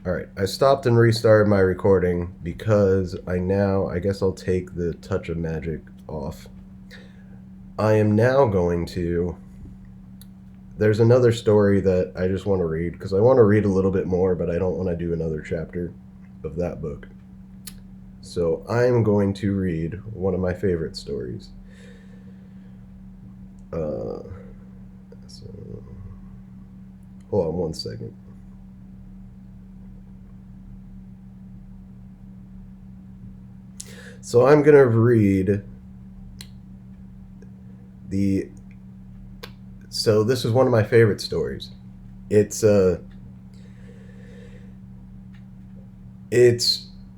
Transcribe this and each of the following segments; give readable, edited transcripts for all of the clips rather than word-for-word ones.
Alright, I stopped and restarted my recording because I guess I'll take the touch of magic off. I am now going to. There's another story that I just want to read because I want to read a little bit more, but I don't want to do another chapter of that book. So I'm going to read one of my favorite stories. So, hold on one second. So I'm going to read the. So this is one of my favorite stories. It's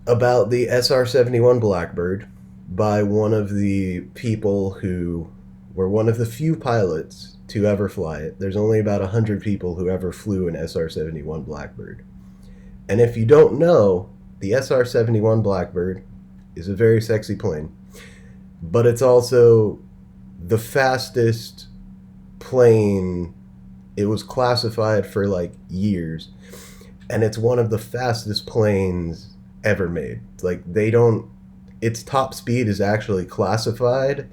about the SR-71 Blackbird by one of the people who were one of the few pilots to ever fly it. There's only about 100 people who ever flew an SR-71 Blackbird. And if you don't know, the SR-71 Blackbird is a very sexy plane, but it's also the fastest plane. It was classified for like years, and it's one of the fastest planes ever made. Like its top speed is actually classified,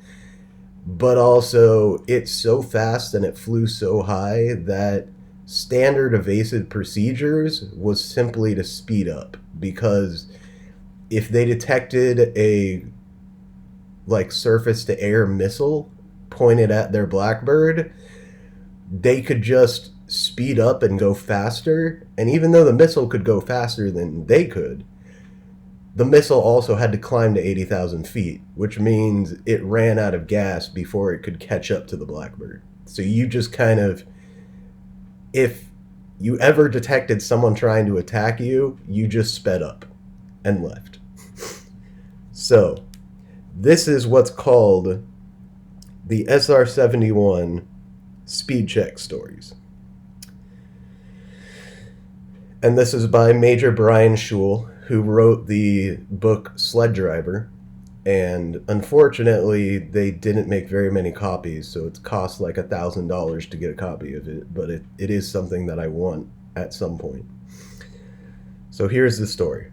but also it's so fast and it flew so high that standard evasive procedures was simply to speed up, because if they detected a surface to air missile pointed at their Blackbird, they could just speed up and go faster. And even though the missile could go faster than they could, the missile also had to climb to 80,000 feet, which means it ran out of gas before it could catch up to the Blackbird. So you just if you ever detected someone trying to attack you, you just sped up and left. So, this is what's called the SR-71 Speed Check Stories. And this is by Major Brian Shul, who wrote the book Sled Driver. And unfortunately, they didn't make very many copies, so it's cost like $1,000 to get a copy of it. But it is something that I want at some point. So here's the story.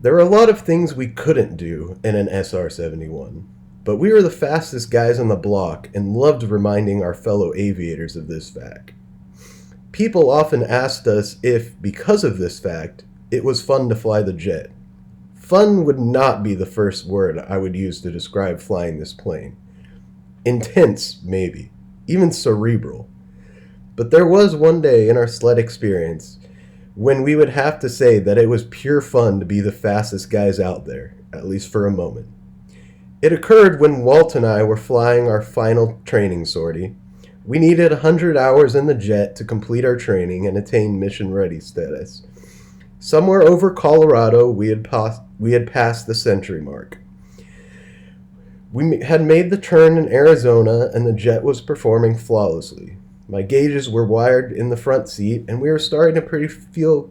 There are a lot of things we couldn't do in an SR-71, but we were the fastest guys on the block and loved reminding our fellow aviators of this fact. People often asked us if, because of this fact, it was fun to fly the jet. Fun would not be the first word I would use to describe flying this plane. Intense, maybe. Even cerebral. But there was one day in our sled experience when we would have to say that it was pure fun to be the fastest guys out there, at least for a moment. It occurred when Walt and I were flying our final training sortie. We needed 100 hours in the jet to complete our training and attain mission-ready status. Somewhere over Colorado, we had passed the century mark. We had made the turn in Arizona, and the jet was performing flawlessly. My gauges were wired in the front seat, and we were starting to feel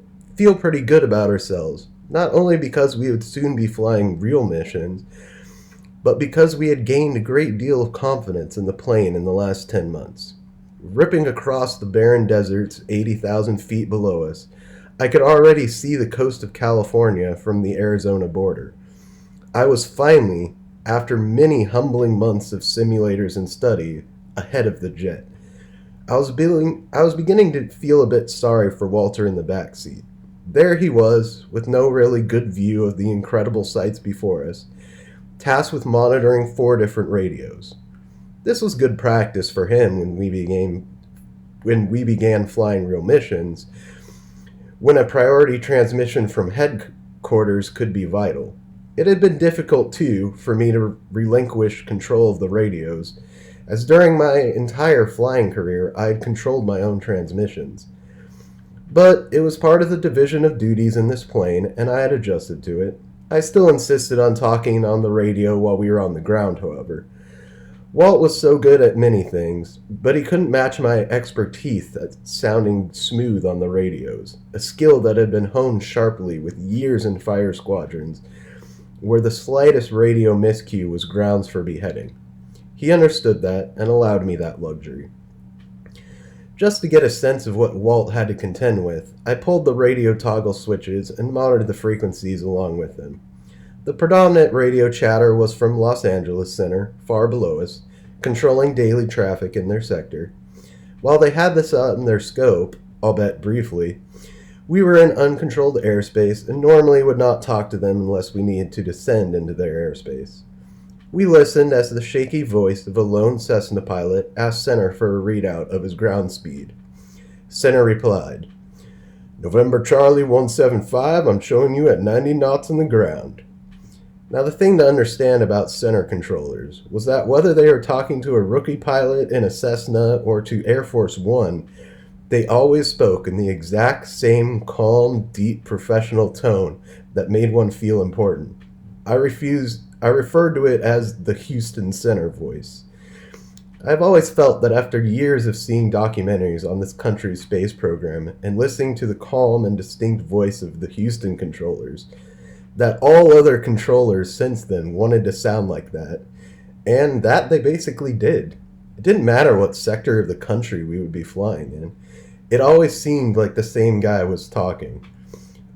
pretty good about ourselves, not only because we would soon be flying real missions, but because we had gained a great deal of confidence in the plane in the last 10 months. Ripping across the barren deserts 80,000 feet below us, I could already see the coast of California from the Arizona border. I was finally, after many humbling months of simulators and study, ahead of the jet. I was beginning to feel a bit sorry for Walter in the back seat. There he was, with no really good view of the incredible sights before us, tasked with monitoring 4 different radios. This was good practice for him when we began flying real missions, when a priority transmission from headquarters could be vital. It had been difficult, too, for me to relinquish control of the radios, as during my entire flying career I had controlled my own transmissions. But it was part of the division of duties in this plane, and I had adjusted to it. I still insisted on talking on the radio while we were on the ground, however. Walt was so good at many things, but he couldn't match my expertise at sounding smooth on the radios, a skill that had been honed sharply with years in fire squadrons, where the slightest radio miscue was grounds for beheading. He understood that and allowed me that luxury. Just to get a sense of what Walt had to contend with, I pulled the radio toggle switches and monitored the frequencies along with them. The predominant radio chatter was from Los Angeles Center, far below us, controlling daily traffic in their sector. While they had this in their scope, albeit briefly, we were in uncontrolled airspace and normally would not talk to them unless we needed to descend into their airspace. We listened as the shaky voice of a lone Cessna pilot asked Center for a readout of his ground speed. Center replied, "November Charlie 175, I'm showing you at 90 knots on the ground." Now the thing to understand about Center controllers was that whether they were talking to a rookie pilot in a Cessna or to Air Force One, they always spoke in the exact same calm, deep, professional tone that made one feel important. I referred to it as the Houston Center voice. I've always felt that after years of seeing documentaries on this country's space program and listening to the calm and distinct voice of the Houston controllers, that all other controllers since then wanted to sound like that, and that they basically did. It didn't matter what sector of the country we would be flying in. It always seemed like the same guy was talking.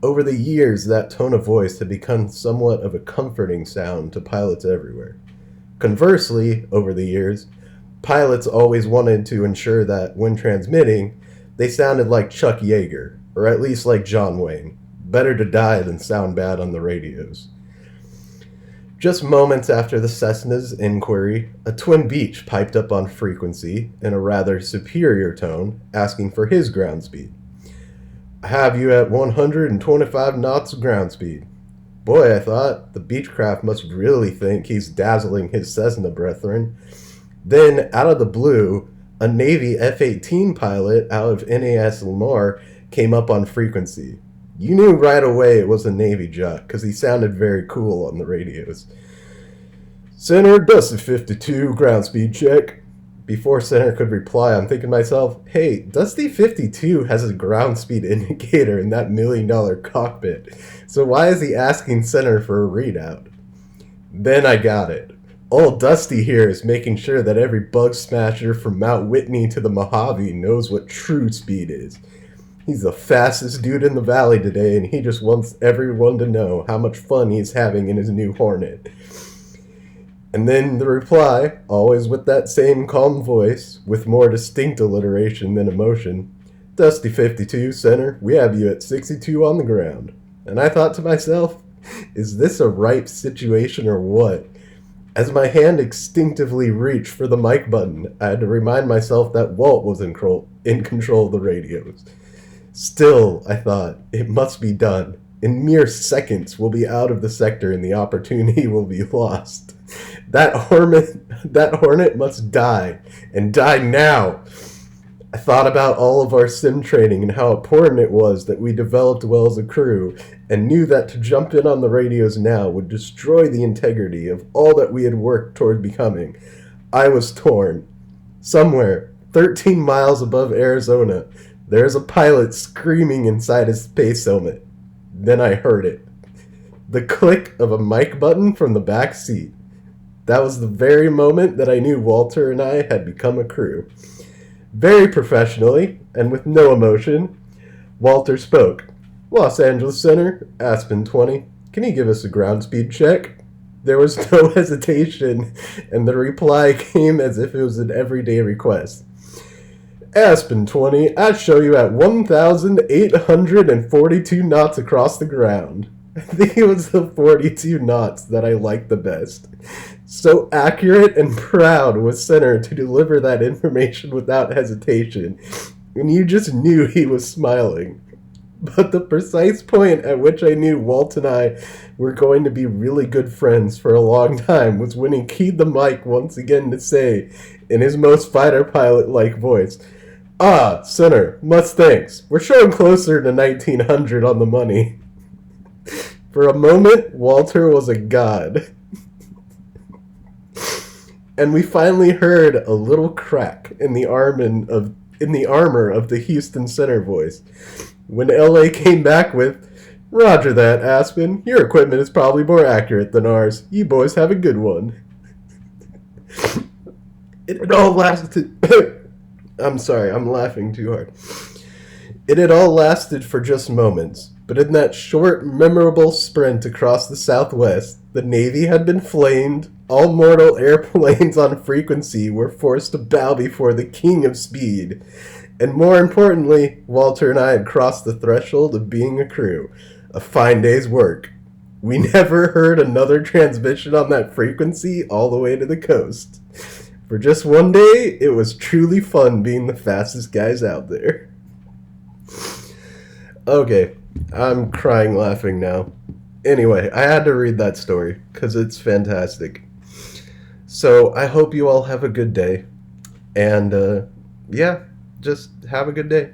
Over the years, that tone of voice had become somewhat of a comforting sound to pilots everywhere. Conversely, over the years, pilots always wanted to ensure that, when transmitting, they sounded like Chuck Yeager, or at least like John Wayne. Better to die than sound bad on the radios. Just moments after the Cessna's inquiry, a Twin Beach piped up on frequency in a rather superior tone, asking for his ground speed. "I have you at 125 knots of ground speed." Boy, I thought, the Beechcraft must really think he's dazzling his Cessna brethren. Then, out of the blue, a Navy F-18 pilot out of NAS Lamar came up on frequency. You knew right away it was a Navy jock, because he sounded very cool on the radios. "Center, Dusty 52, ground speed check." Before Center could reply, I'm thinking to myself, hey, Dusty 52 has a ground speed indicator in that $1 million cockpit, so why is he asking Center for a readout? Then I got it. Old Dusty here is making sure that every bug smasher from Mount Whitney to the Mojave knows what true speed is. He's the fastest dude in the valley today, and he just wants everyone to know how much fun he's having in his new Hornet. And then the reply, always with that same calm voice, with more distinct alliteration than emotion, "Dusty 52, Center, we have you at 62 on the ground." And I thought to myself, is this a ripe situation or what? As my hand instinctively reached for the mic button, I had to remind myself that Walt was in control of the radios. Still, I thought, it must be done. In mere seconds, we'll be out of the sector and the opportunity will be lost. That Hornet must die, and die now. I thought about all of our sim training and how important it was that we developed well as a crew, and knew that to jump in on the radios now would destroy the integrity of all that we had worked toward becoming. I was torn. Somewhere, 13 miles above Arizona, there is a pilot screaming inside his space helmet. Then I heard it. The click of a mic button from the back seat. That was the very moment that I knew Walter and I had become a crew. Very professionally, and with no emotion, Walter spoke. "Los Angeles Center, Aspen 20. Can you give us a ground speed check?" There was no hesitation, and the reply came as if it was an everyday request. "Aspen 20, I show you at 1,842 knots across the ground." I think it was the 42 knots that I liked the best. So accurate and proud was Center to deliver that information without hesitation, and you just knew he was smiling. But the precise point at which I knew Walt and I were going to be really good friends for a long time was when he keyed the mic once again to say, in his most fighter pilot-like voice, "Ah, Center, much thanks. We're showing closer to 1900 on the money." For a moment, Walter was a god. And we finally heard a little crack in the armor of the Houston Center voice. When LA came back with, "Roger that, Aspen. Your equipment is probably more accurate than ours. You boys have a good one." It had all lasted I'm sorry, I'm laughing too hard. It had all lasted for just moments, but in that short, memorable sprint across the Southwest, the Navy had been flamed, all mortal airplanes on frequency were forced to bow before the king of speed, and more importantly, Walter and I had crossed the threshold of being a crew. A fine day's work. We never heard another transmission on that frequency all the way to the coast. For just one day, it was truly fun being the fastest guys out there. Okay, I'm crying laughing now. Anyway, I had to read that story because it's fantastic. So I hope you all have a good day. And yeah, just have a good day.